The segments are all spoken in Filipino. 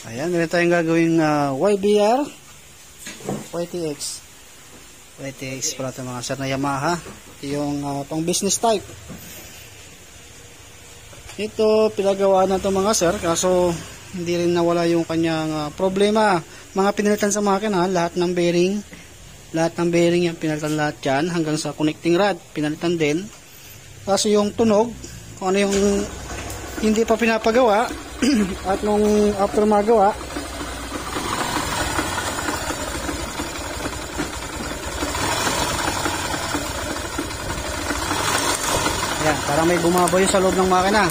Ayan, meron tayong gagawing YBR YTX para ito mga sir na Yamaha. Ito yung pang business type. Ito pinagawa na ito mga sir, kaso hindi rin nawala yung kanyang problema. Mga pinalitan sa makina, lahat ng bearing yan, pinalitan lahat yan, hanggang sa connecting rod pinalitan din. Kaso yung tunog, kung ano yung hindi pa pinapagawa at nung after magawa, yan, parang may bumaboy sa loob ng makina.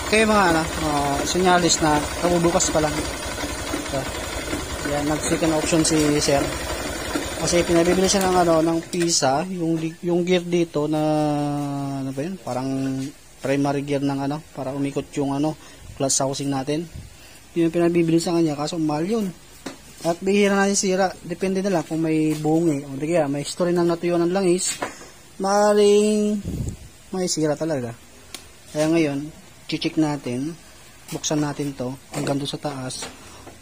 Okay mga senyalis na kabubukas pa lang. So, yan, nag-second option si sir. Kasi pinabibili siya ng ng pisa, yung gear dito na ano ba yun? Parang primary gear ng para umikot yung clutch housing natin. Yun yung pinabibili sa kanya, kaso mahal yun. At bihira na sira, depende na lang kung may bungi o di kaya may history ng natuyuan ng langis, maaaring may sira talaga. Kaya ngayon, check natin, buksan natin to hanggang doon sa taas,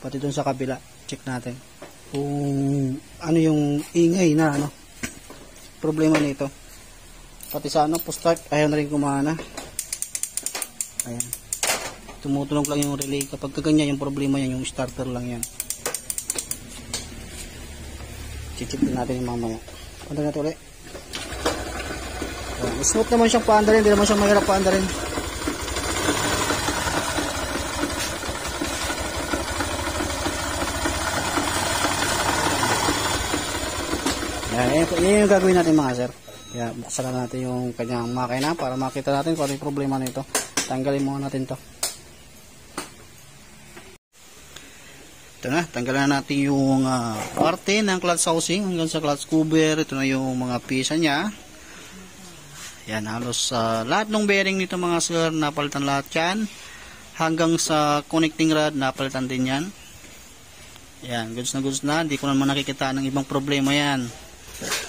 pati doon sa kabila, check natin kung ano yung ingay na problema nito. Pati sa post start, ayaw na rin kumana. Ayan, tumutunog lang yung relay. Kapag kaganyan yung problema yan, yung starter lang yan. Check din natin yung mamaya. Panda na ito ulit. Smooth naman siyang paandarin, hindi naman siyang mahirap paandarin. Yan yung gagawin natin mga sir. Kaya buksan natin yung kanyang makina para makita natin kung ano yung problema nito. Tanggalin muna natin to. Ito na, tanggalan na natin yung parte ng clutch housing hanggang sa clutch cover. Ito na yung mga pisa niya. Yan, halos lahat ng bearing nito mga sir, napalitan lahat yan. Hanggang sa connecting rod, napalitan din yan. Yan, goods na. Hindi ko naman nakikita ng ibang problema yan.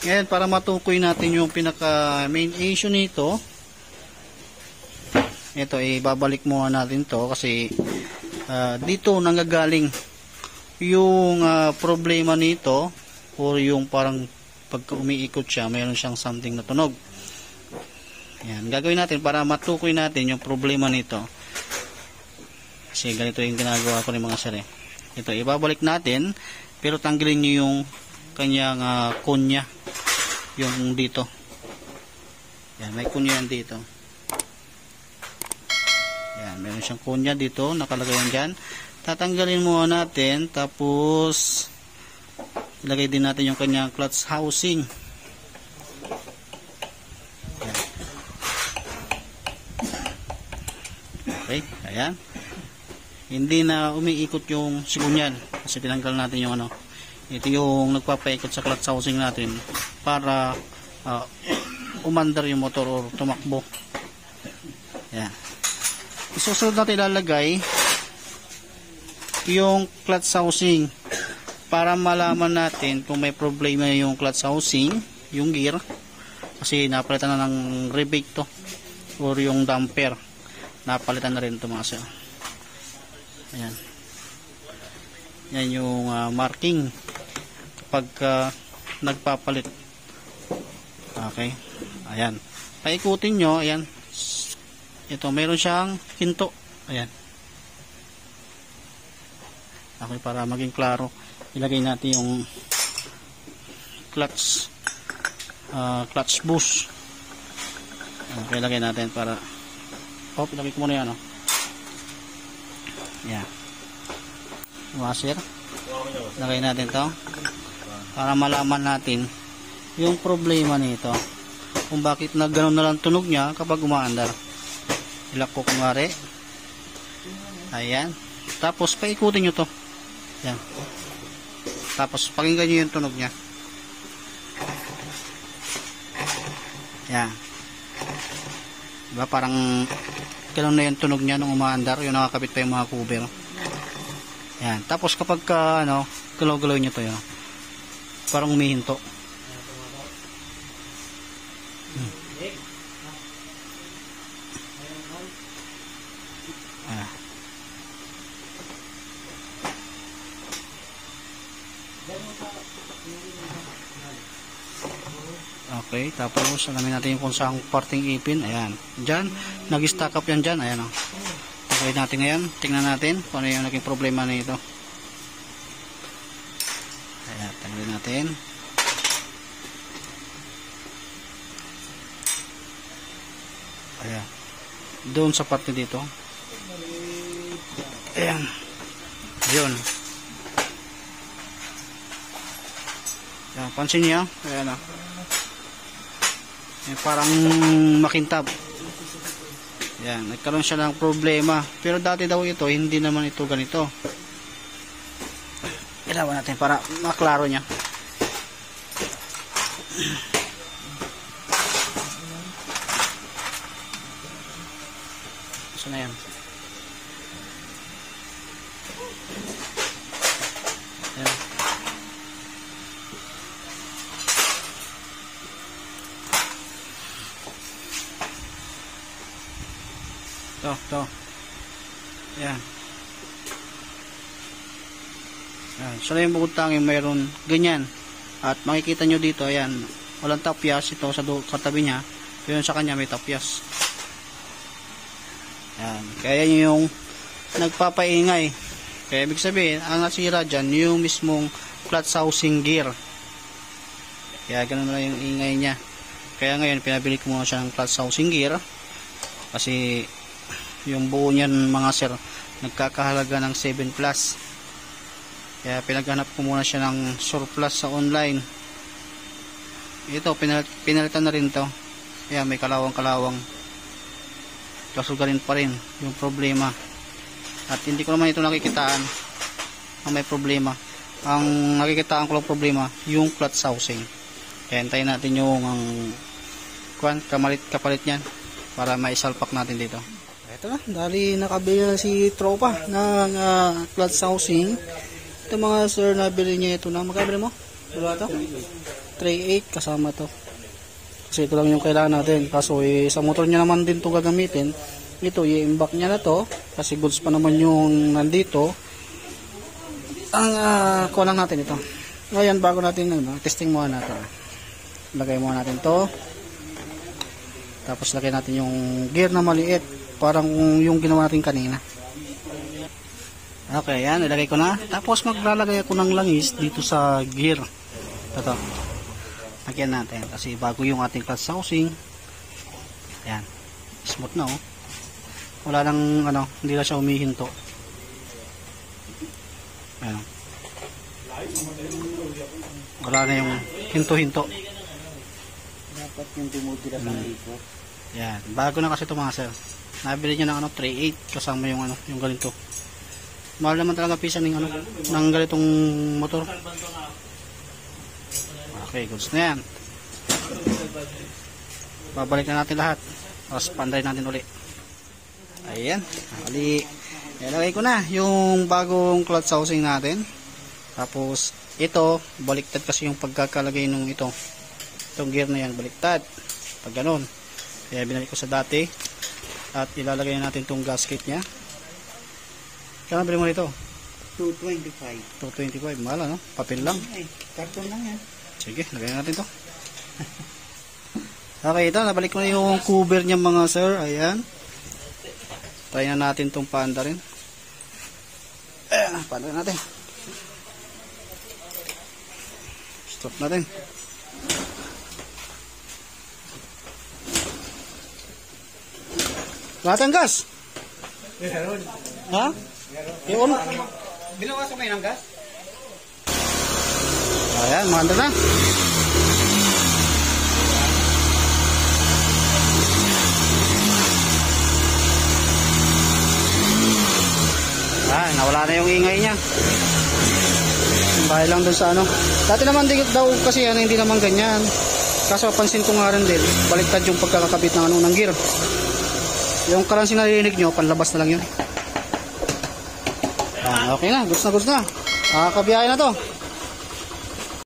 Ngayon, para matukoy natin yung pinaka main issue nito, ito, ibabalik muna natin to kasi dito nanggagaling yung problema nito, or yung parang pagka umiikot siya, mayroon siyang something na tunog. Yan, gagawin natin para matukoy natin yung problema nito. Kasi ganito yung ginagawa ko ng mga sir. Ito, ibabalik natin, pero tanggalin nyo yung kanyang kunya, yung dito. Yan, may kunya yan dito. Yan, meron siyang kunya dito, nakalagay yan dyan. Tatanggalin muna natin, tapos ilagay din natin yung kanyang clutch housing. Yan. Okay, ayan. Hindi na umiikot yung sigunyan kasi tinanggal natin yung ito yung nagpapaikot sa clutch housing natin para umandar yung motor or tumakbo. Yan. Isusunod natin ilalagay yung clutch housing para malaman natin kung may problema yung clutch housing, yung gear, kasi napalitan na ng rebate to, or yung damper napalitan na rin ito mga sir. Ayan, yan yung marking kapag nagpapalit. Okay, ayan, paikutin nyo. Ayan, ito mayroon siyang hinto. Ayan, okay, para maging klaro, ilagay natin yung clutch boost. Okay, ilagay natin para ilagay ko muna yan. Ayan, washer, ilagay natin to para malaman natin yung problema nito, kung bakit na gano'n na lang tunog niya kapag umaandar. Ilak ko kumari. Ayan, tapos paikutin nyo to. Ayan, tapos pakinggan nyo yung tunog niya. Ayan, diba parang gano'n na yung tunog niya nung umaandar, yung nakakabit pa yung mga cover. Yan. Tapos kapag ano, galaw-galaw nyo to yun. Parang umihinto. Ah. Okay, tapos alamin natin kung saan parting ipin. Ayan. Diyan, nag-stack up yan dyan. Ayan o. Okay natin ngayon. Tingnan natin kung ano yung naging problema nito. Ayan, tanggalin natin. Ayan. Doon sa parte dito. Ayan. Ayun. Ayan, pansin niyo. Ayan o. Parang makintab. Yan, nagkaroon siya ng problema. Pero dati daw ito, hindi naman ito ganito. Ilawan natin para maklaro niya. Saan na yan? Yan. To. Ayan. Ayan. So na yung bukod tanging mayroon ganyan. At makikita nyo dito, ayan, walang tapyas ito sa tabi niya. Yun sa kanya may tapyas. Ayan. Kaya yung nagpapaingay. Kaya ibig sabihin, ang nasira dyan, yung mismong clutch housing gear. Kaya ganun na yung ingay niya. Kaya ngayon, pinabili ko muna siya ng clutch housing gear. Kasi yung buo niyan mga sir nagkakahalaga ng 7 plus, kaya pinaghanap ko muna siya ng surplus sa online. Ito pinalitan na rin to. Kaya may kalawang kasugarin pa rin yung problema, at hindi ko naman ito nakikitaan ang may problema. Ang nakikitaan ko lang problema yung clutch housing. Kaya hintayin natin yung kapalit nyan para maisalpak natin dito. Ito na, dali nakabili na si tropa ng clutch housing. Ito mga sir, nabili niya ito na. Magkabili mo? Wala ito? 3.8 kasama to. Kasi ito lang yung kailangan natin. Kaso sa motor niya naman din ito gagamitin. Ito, i-imbak niya na to. Kasi goods pa naman yung nandito. Ang kuha lang natin ito. Ngayon, bago natin testing muna natin. Lagay muna natin to. Tapos lagay natin yung gear na maliit. Parang yung ginawa natin kanina. Okay, yan. Ilagay ko na. Tapos maglalagay ako ng langis dito sa gear. Ito. Lagyan natin. Kasi bago yung ating clutch housing. Yan. Smooth na oh. Wala nang hindi na siya humihinto. Ayan. Wala na yung hinto-hinto. Dapat yung dumudila sa likod. Yan. Bago na kasi ito mga sir. Nabili niya ng 3.8 kasama yung yung ganito. Mahal naman talaga pisa ng ng ganitong motor. Okay, goods na yan. Babalik na natin lahat. Tapos panday natin uli. Ayan. Ilagay ko na yung bagong clutch housing natin. Tapos ito, baliktad kasi yung pagkakalagay nung ito. Itong gear na yan, baliktad. Pag ganun. Kaya binalik ko sa dati. At ilalagay natin itong gasket nya. Kaya nabili mo nito? 225. 225. Mahal ano? Papel lang. Ay, karton lang yan. Sige, lagyan natin to. Okay, ito. Nabalik ko na yung cover niya mga sir. Ayan. Try na natin itong panda rin. Ayan, panda natin. Stop natin. Lahat ang gas? Meron. Ha? Yung Binawas ko kayo ng gas? ayan, manda na. Nawala na yung ingay niya. Dahil lang dun sa dati naman daw kasi hindi naman ganyan. Kaso pansin ko nga rin din, baliktad yung pagkakakabit ng ng gear. Yung kalansing narinig nyo, panlabas na lang yun. Okay na, goods na goods na. Kabiyahe na to.